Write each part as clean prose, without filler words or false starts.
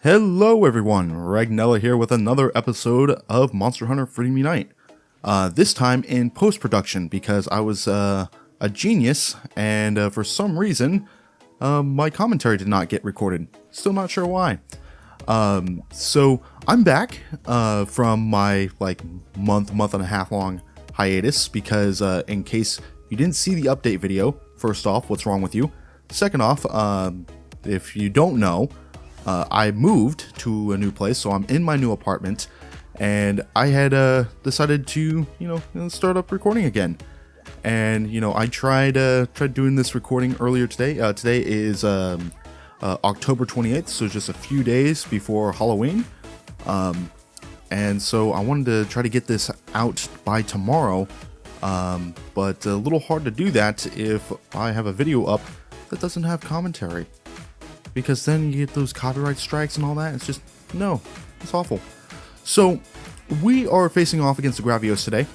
Hello everyone, Regnilla here with another episode of Monster Hunter Freedom Unite. This time in post-production because I was a genius and for some reason my commentary did not get recorded. Still not sure why. So I'm back from my month and a half long hiatus because in case you didn't see the update video, first off, what's wrong with you? Second off, if you don't know, I moved to a new place, so I'm in my new apartment, and I had decided to, start up recording again. And I tried doing this recording earlier today. Today is October 28th, so just a few days before Halloween. And so I wanted to try to get this out by tomorrow, but a little hard to do that if I have a video up that doesn't have commentary. Because then you get those copyright strikes and all that. It's just, no, it's awful. So, we are facing off against the Gravios today.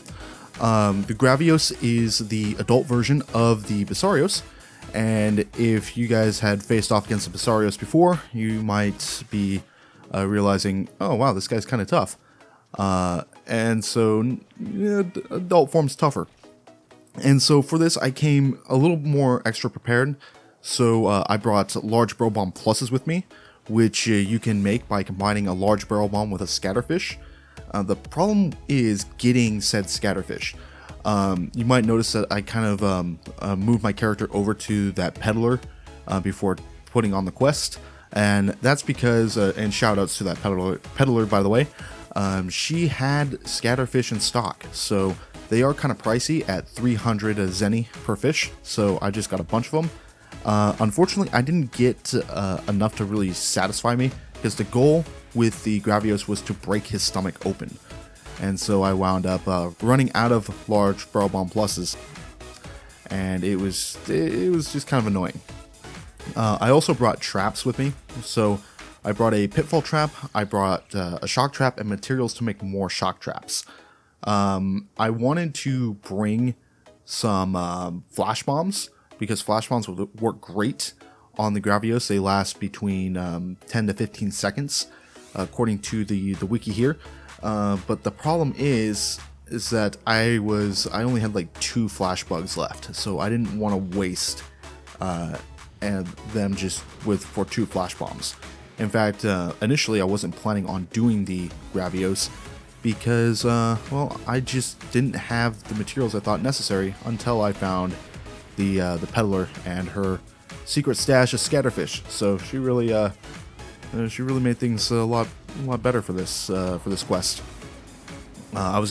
The Gravios is the adult version of the Belisarios. And if you guys had faced off against the Belisarios before, you might be realizing, oh wow, this guy's kind of tough. And so, adult form's tougher. And so for this, I came a little more extra prepared. So I brought large barrel bomb pluses with me, which you can make by combining a large barrel bomb with a scatterfish. The problem is getting said scatterfish. You might notice that I kind of moved my character over to that peddler before putting on the quest, and that's because, and shoutouts to that peddler by the way, she had scatterfish in stock, so they are kind of pricey at 300 zenny per fish, so I just got a bunch of them. Unfortunately, I didn't get enough to really satisfy me, because the goal with the Gravios was to break his stomach open. And so I wound up running out of large barrel bomb pluses, and it was just kind of annoying. I also brought traps with me, so I brought a pitfall trap, I brought a shock trap, and materials to make more shock traps. I wanted to bring some flash bombs, because flash bombs would work great on the Gravios. They last between 10 to 15 seconds, according to the wiki here. But the problem is that I only had like 2 flash bugs left, so I didn't want to waste and them just for 2 flash bombs. In fact, initially I wasn't planning on doing the Gravios because, well, I just didn't have the materials I thought necessary until I found the peddler and her secret stash of scatterfish. So she really made things a lot better for this quest. I was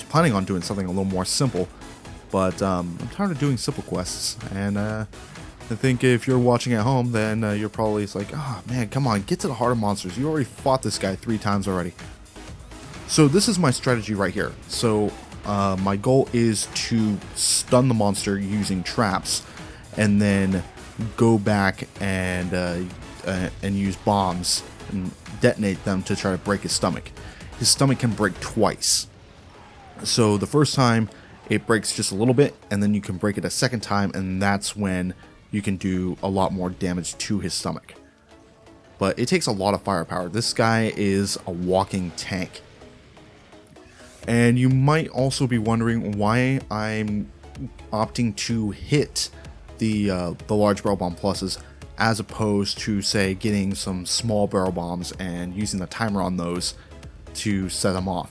planning on doing something a little more simple, but I'm tired of doing simple quests. And I think if you're watching at home, then you're probably like, oh man, come on, get to the heart of monsters. You already fought this guy 3 times already. So this is my strategy right here. So my goal is to stun the monster using traps, and then go back and use bombs and detonate them to try to break his stomach. His stomach can break twice. So the first time it breaks just a little bit, and then you can break it a second time, and that's when you can do a lot more damage to his stomach. But it takes a lot of firepower. This guy is a walking tank. And you might also be wondering why I'm opting to hit the large barrel bomb pluses as opposed to, say, getting some small barrel bombs and using the timer on those to set them off.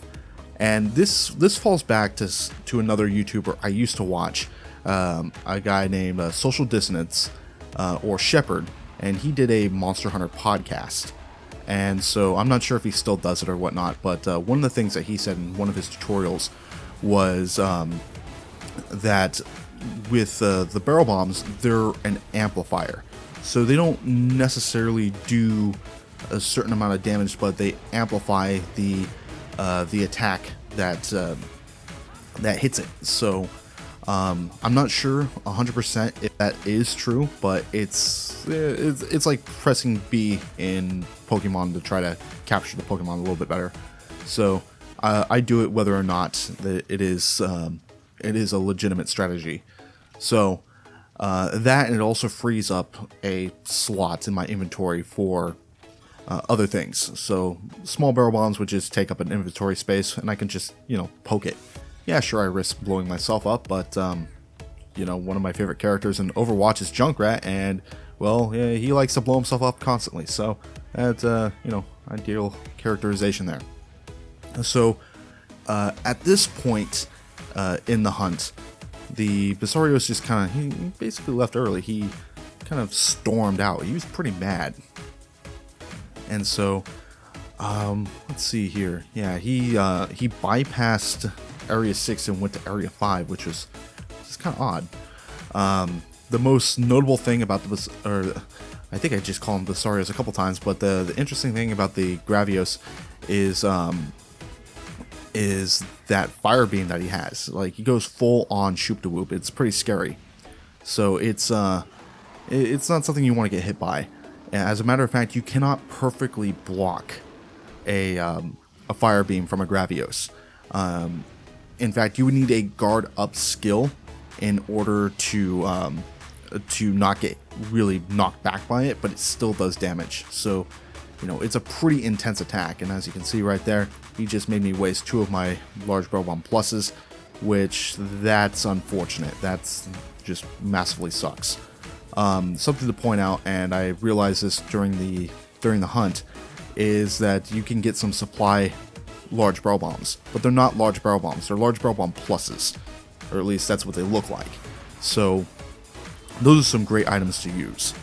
And this falls back to another YouTuber I used to watch, a guy named Social Dissonance or Shepherd, and he did a Monster Hunter podcast. And so I'm not sure if he still does it or whatnot, but one of the things that he said in one of his tutorials was that with the barrel bombs, they're an amplifier. So they don't necessarily do a certain amount of damage, but they amplify the attack that hits it. So I'm not sure 100% if that is true, but it's like pressing B in Pokemon to try to capture the Pokemon a little bit better. So I do it whether or not that it is a legitimate strategy. So that, and it also frees up a slot in my inventory for other things. So small barrel bombs would just take up an inventory space, and I can just, poke it. Yeah, sure, I risk blowing myself up, but one of my favorite characters in Overwatch is Junkrat, and well, yeah, he likes to blow himself up constantly. So that's ideal characterization there. So at this point in the hunt, the Belisarius just he basically left early. He kind of stormed out. He was pretty mad. And so, let's see here. Yeah, he bypassed Area 6 and went to Area 5, which was just kind of odd. The most notable thing about I think I just called him Belisarius a couple times, but the interesting thing about the Gravios is that fire beam that he has. Like, he goes full on shoop de whoop. It's pretty scary. So it's not something you want to get hit by. As a matter of fact, you cannot perfectly block a fire beam from a Gravios. In fact, you would need a guard up skill in order to not get really knocked back by it, but it still does damage. So, it's a pretty intense attack. And as you can see right there, he just made me waste 2 of my large barrel bomb pluses, which that's unfortunate. That's just massively sucks. Something to point out, and I realized this during the hunt, is that you can get some supply large barrel bombs, but they're not large barrel bombs. They're large barrel bomb pluses, or at least that's what they look like. So those are some great items to use.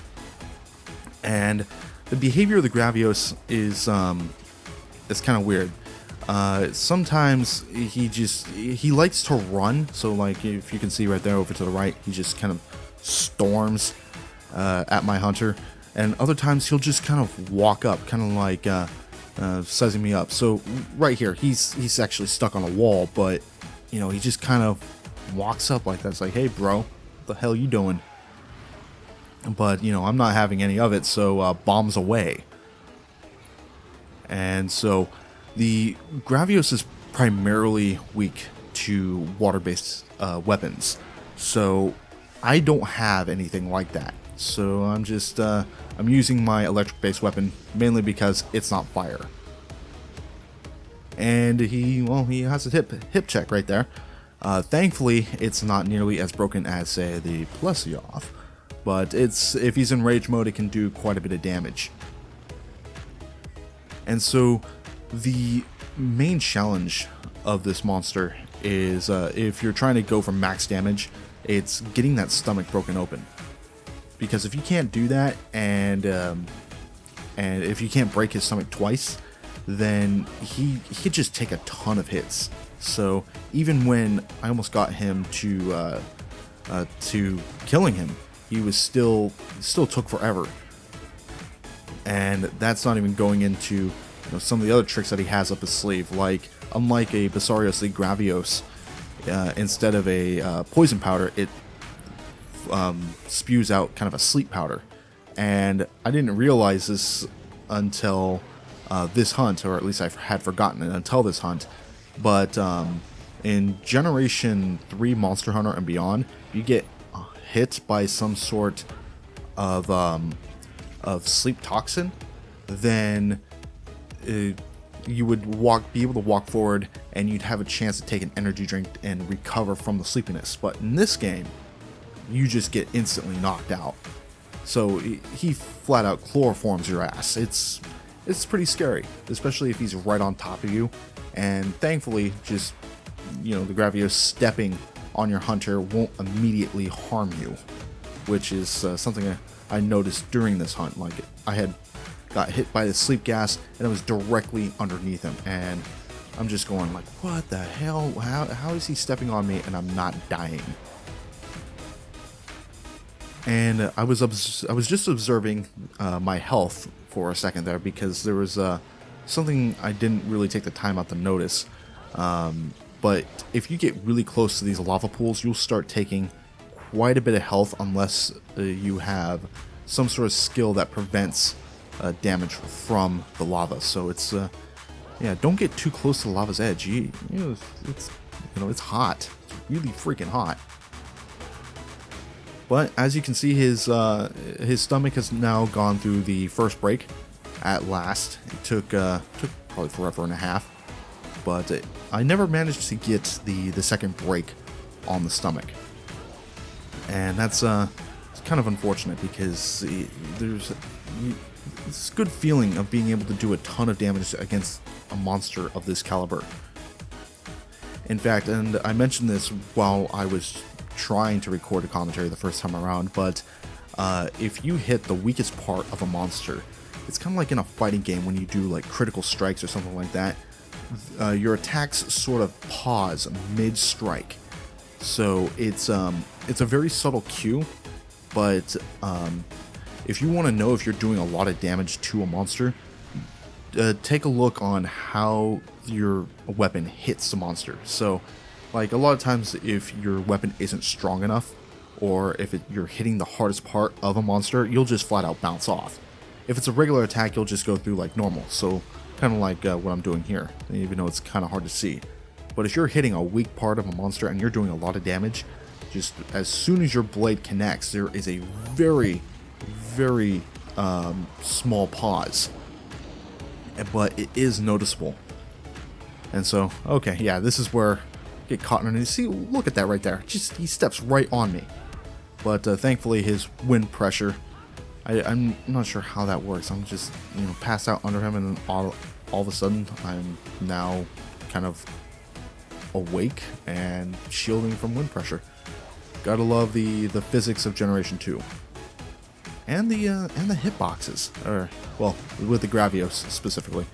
And the behavior of the Gravios is kind of weird. Sometimes he likes to run. So like, if you can see right there over to the right, he just kind of storms at my hunter, and other times he'll just kind of walk up, kind of like sizing me up. So right here, he's actually stuck on a wall, but he just kind of walks up like that. It's like, hey bro, what the hell you doing? But I'm not having any of it, so bombs away. And so the Gravios is primarily weak to water-based weapons, so I don't have anything like that. So I'm just I'm using my electric-based weapon mainly because it's not fire. And he has a hip check right there. Thankfully, it's not nearly as broken as, say, the Plesiov, but if he's in rage mode, it can do quite a bit of damage. And so the main challenge of this monster is, if you're trying to go for max damage, it's getting that stomach broken open. Because if you can't do that, and if you can't break his stomach twice, then he could just take a ton of hits. So even when I almost got him to killing him, he was still took forever. And that's not even going into some of the other tricks that he has up his sleeve. Like, unlike a Belisarius, the Gravios, instead of a poison powder, it spews out kind of a sleep powder. And I didn't realize this until this hunt, or at least I had forgotten it until this hunt. But in Generation 3 Monster Hunter and beyond, you get hit by some sort of sleep toxin, then you would be able to walk forward, and you'd have a chance to take an energy drink and recover from the sleepiness. But in this game, you just get instantly knocked out. So he flat out chloroforms your ass. It's pretty scary, especially if he's right on top of you. And thankfully, just the Gravios stepping on your hunter won't immediately harm you, which is something I noticed during this hunt. Like, I had got hit by the sleep gas, and I was directly underneath him, and I'm just going like, what the hell? How is he stepping on me and I'm not dying? And I was just observing my health for a second there, because there was something I didn't really take the time out to notice. But if you get really close to these lava pools, you'll start taking quite a bit of health unless you have some sort of skill that prevents damage from the lava. So it's don't get too close to the lava's edge. It's hot. It's really freaking hot. But as you can see, his stomach has now gone through the first break, at last. It took probably forever and a half, but I never managed to get the second break on the stomach, and that's it's kind of unfortunate because there's this good feeling of being able to do a ton of damage against a monster of this caliber. In fact, and I mentioned this while I was trying to record a commentary the first time around, but if you hit the weakest part of a monster, it's kind of like in a fighting game when you do like critical strikes or something like that. Your attacks sort of pause mid-strike, so it's a very subtle cue. But if you want to know if you're doing a lot of damage to a monster, take a look on how your weapon hits the monster. So, like a lot of times, if your weapon isn't strong enough, or if you're hitting the hardest part of a monster, you'll just flat out bounce off. If it's a regular attack, you'll just go through like normal. So, kind of like what I'm doing here, even though it's kind of hard to see. But if you're hitting a weak part of a monster and you're doing a lot of damage, just as soon as your blade connects, there is a very, very small pause. But it is noticeable. And so, okay, yeah, this is where I get caught in it. See, look at that right there. Just, he steps right on me. But thankfully, his wind pressure, I'm not sure how that works. I'm just, passed out under him, and all of a sudden, I'm now kind of awake and shielding from wind pressure. Gotta love the physics of Generation 2. And the hitboxes, or well, with the Gravios specifically,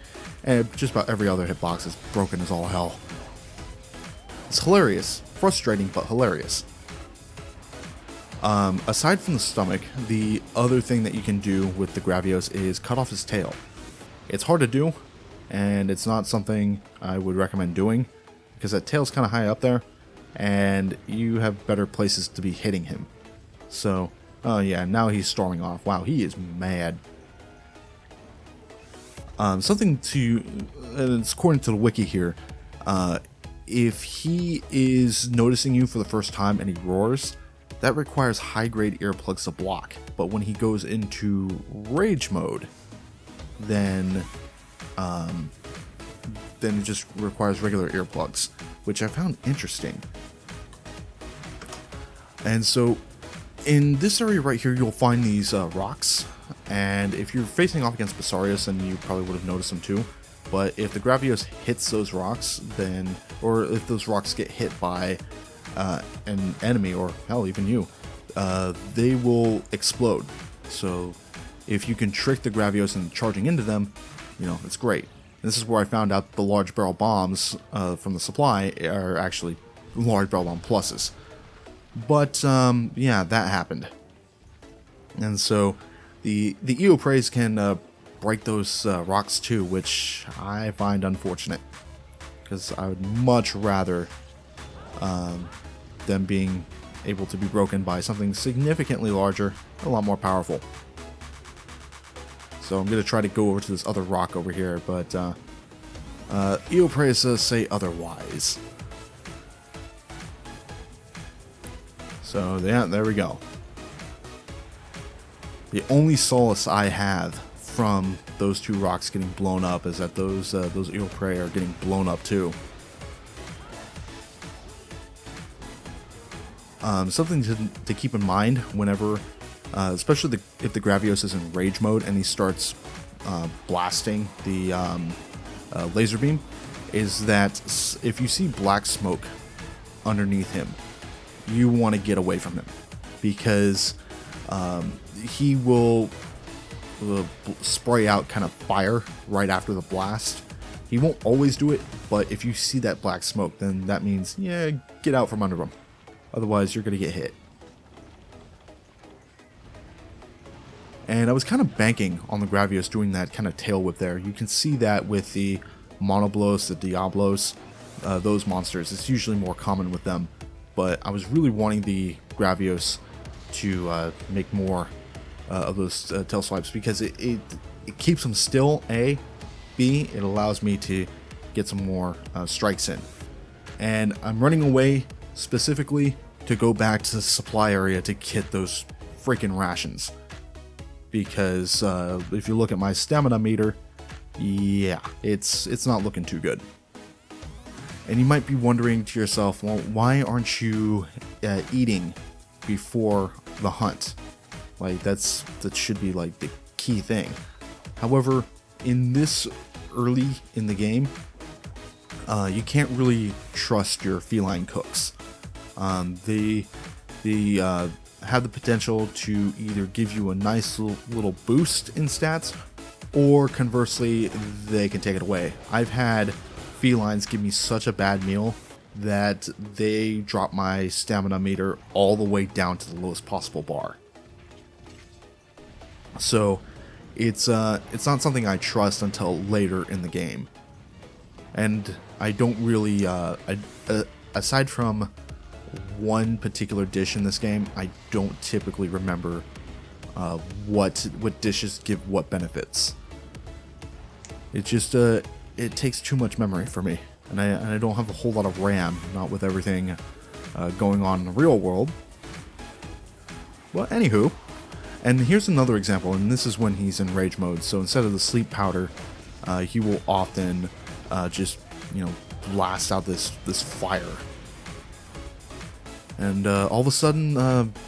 and just about every other hitbox is broken as all hell. It's hilarious, frustrating, but hilarious. Aside from the stomach, the other thing that you can do with the Gravios is cut off his tail. It's hard to do, and it's not something I would recommend doing because that tail's kind of high up there, and you have better places to be hitting him. So. Oh yeah, now he's storming off. Wow, he is mad. Something to, and it's according to the wiki here, if he is noticing you for the first time and he roars, that requires high-grade earplugs to block. But when he goes into rage mode, then it just requires regular earplugs, which I found interesting. And so, in this area right here, you'll find these rocks, and if you're facing off against Basarius, then you probably would have noticed them too. But if the Gravios hits those rocks, then, or if those rocks get hit by an enemy, or hell, even you, they will explode. So if you can trick the Gravios into charging into them, it's great. And this is where I found out the large barrel bombs from the supply are actually large barrel bomb pluses. But, yeah, that happened. And so, the Eoprays can break those rocks too, which I find unfortunate. Because I would much rather them being able to be broken by something significantly larger, a lot more powerful. So I'm going to try to go over to this other rock over here, but Eoprays say otherwise. So yeah, there we go. The only solace I have from those two rocks getting blown up is that those Eopray are getting blown up too. Something to keep in mind whenever, especially if the Gravios is in rage mode and he starts blasting the laser beam, is that if you see black smoke underneath him, you want to get away from him, because he will spray out kind of fire right after the blast. He won't always do it, but if you see that black smoke, then that means, yeah, get out from under him. Otherwise, you're going to get hit. And I was kind of banking on the Gravios doing that kind of tail whip there. You can see that with the Monoblos, the Diablos, those monsters. It's usually more common with them. But I was really wanting the Gravios to make more of those tail swipes, because it keeps them still, A. B, it allows me to get some more strikes in. And I'm running away specifically to go back to the supply area to get those freaking rations. because if you look at my stamina meter, yeah, it's not looking too good. And you might be wondering to yourself, well, why aren't you eating before the hunt? Like that should be like the key thing. However, in this early in the game, you can't really trust your feline cooks. They have the potential to either give you a nice little boost in stats, or conversely, they can take it away. I've had felines give me such a bad meal that they drop my stamina meter all the way down to the lowest possible bar. So it's not something I trust until later in the game. And I don't really, aside from one particular dish in this game, I don't typically remember what dishes give what benefits. It just it takes too much memory for me, and I don't have a whole lot of RAM, not with everything going on in the real world. Well, anywho, and here's another example, and this is when he's in rage mode. So instead of the sleep powder, he will often just blast out this fire. And all of a sudden,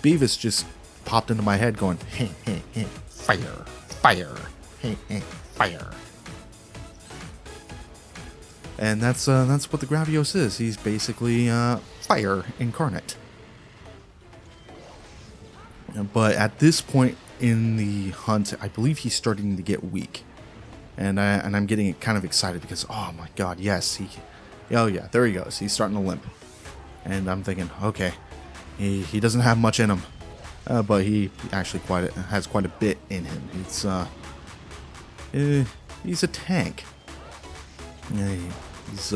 Beavis just popped into my head going, hey, hey, hey, fire, fire, hey, hey, fire. And that's what the Gravios is. He's basically fire incarnate. But at this point in the hunt, I believe he's starting to get weak. And I'm getting kind of excited because, oh my god, yes, oh yeah, there he goes. He's starting to limp. And I'm thinking, okay, he doesn't have much in him, but he actually has quite a bit in him. He's a tank. Yeah, he's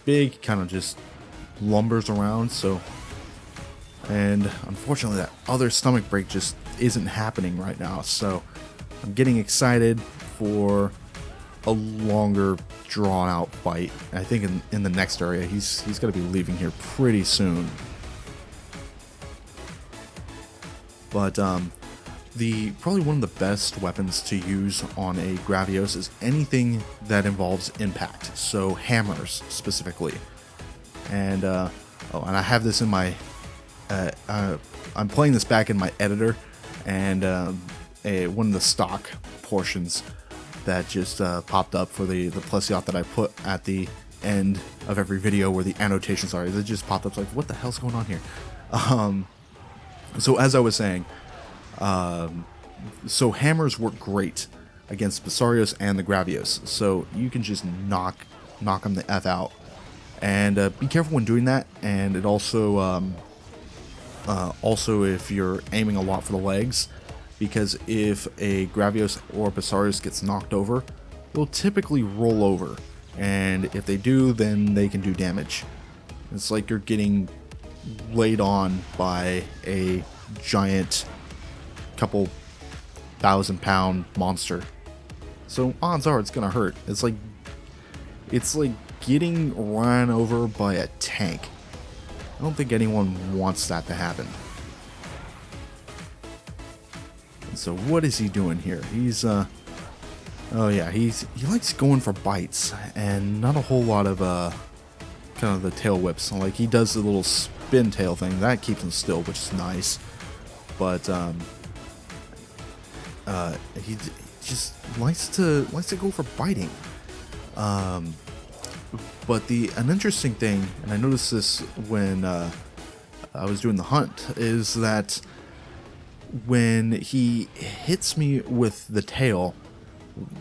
big, kind of just lumbers around. So, and unfortunately, that other stomach break just isn't happening right now. So, I'm getting excited for a longer drawn out fight. I think in the next area he's going to be leaving here pretty soon. But probably one of the best weapons to use on a Gravios is anything that involves impact, so hammers specifically. And and I have this in my I'm playing this back in my editor, and one of the stock portions that just popped up for the plus yacht that I put at the end of every video where the annotations are. It just popped up like, what the hell's going on here? So as I was saying, so hammers work great against Basarios and the Gravios. So you can just knock them the F out. And be careful when doing that. And it also, if you're aiming a lot for the legs, because if a Gravios or Basarios gets knocked over, they'll typically roll over, and if they do, then they can do damage. It's like you're getting laid on by a giant couple 1,000-pound monster. So odds are it's gonna hurt. It's like getting run over by a tank. I don't think anyone wants that to happen. So what is he doing here? He's oh yeah, he likes going for bites and not a whole lot of kind of the tail whips. Like he does the little spin tail thing that keeps him still, which is nice. But he just likes to go for biting. But an interesting thing, and I noticed this when I was doing the hunt, is that when he hits me with the tail,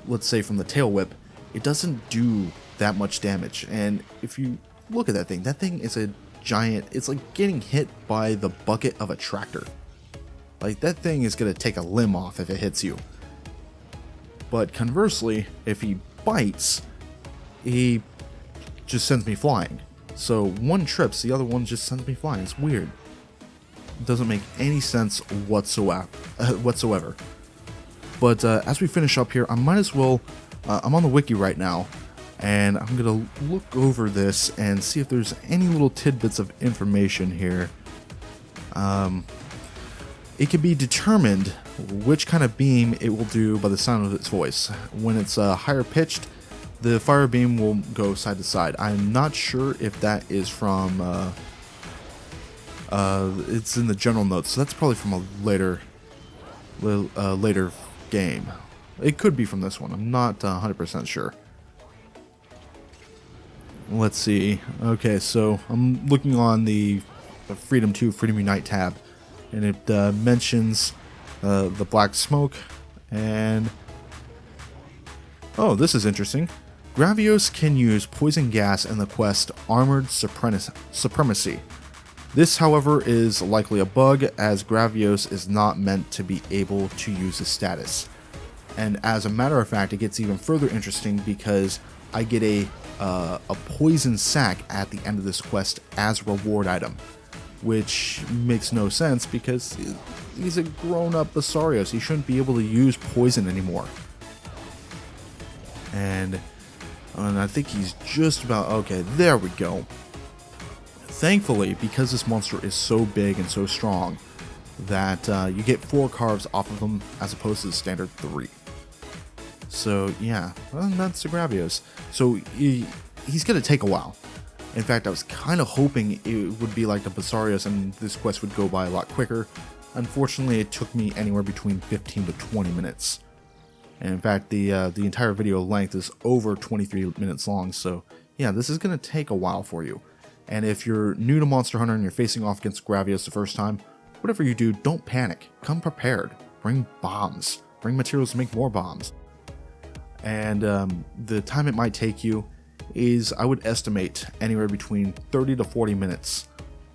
let's say from the tail whip, it doesn't do that much damage. And if you look at that thing is a giant, it's like getting hit by the bucket of a tractor. Like that thing is going to take a limb off if it hits you. But conversely, if he bites, he just sends me flying. So one trips, the other one just sends me flying. It's weird. It doesn't make any sense whatsoever. But as we finish up here, I might as well, I'm on the wiki right now, and I'm going to look over this and see if there's any little tidbits of information here. It can be determined which kind of beam it will do by the sound of its voice. When it's higher pitched, the fire beam will go side to side. I'm not sure if that is from, it's in the general notes, so that's probably from a later game. It could be from this one, I'm not 100% sure. Let's see. Okay, so I'm looking on the Freedom 2 Freedom Unite tab, and it mentions the black smoke, and oh, this is interesting. Gravios can use poison gas in the quest Armored Supremacy. This, however, is likely a bug, as Gravios is not meant to be able to use his status. And as a matter of fact, it gets even further interesting because I get a poison sack at the end of this quest as a reward item, which makes no sense because he's a grown-up Basarios. He shouldn't be able to use poison anymore. And I think he's just about... okay, there we go. Thankfully, because this monster is so big and so strong, that you get 4 carves off of him as opposed to the standard 3. So yeah, well, that's the Gravios. So he's going to take a while. In fact, I was kind of hoping it would be like the Basarios and this quest would go by a lot quicker. Unfortunately, it took me anywhere between 15 to 20 minutes. And in fact, the entire video length is over 23 minutes long, so yeah, this is going to take a while for you. And if you're new to Monster Hunter and you're facing off against Gravios the first time, whatever you do, don't panic. Come prepared. Bring bombs. Bring materials to make more bombs. And the time it might take you is, I would estimate, anywhere between 30 to 40 minutes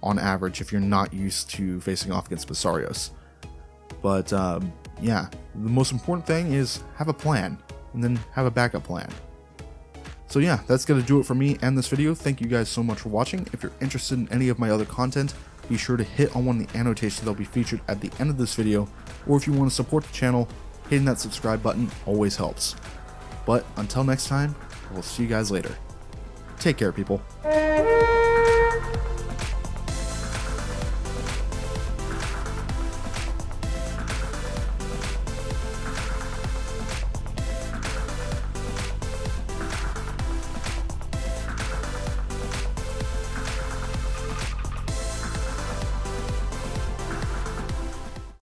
on average if you're not used to facing off against Basarios. But yeah, the most important thing is have a plan, and then have a backup plan. So yeah, that's going to do it for me and this video. Thank you guys so much for watching. If you're interested in any of my other content, be sure to hit on one of the annotations that'll be featured at the end of this video, or if you want to support the channel, hitting that subscribe button always helps. But until next time, we'll see you guys later. Take care, people.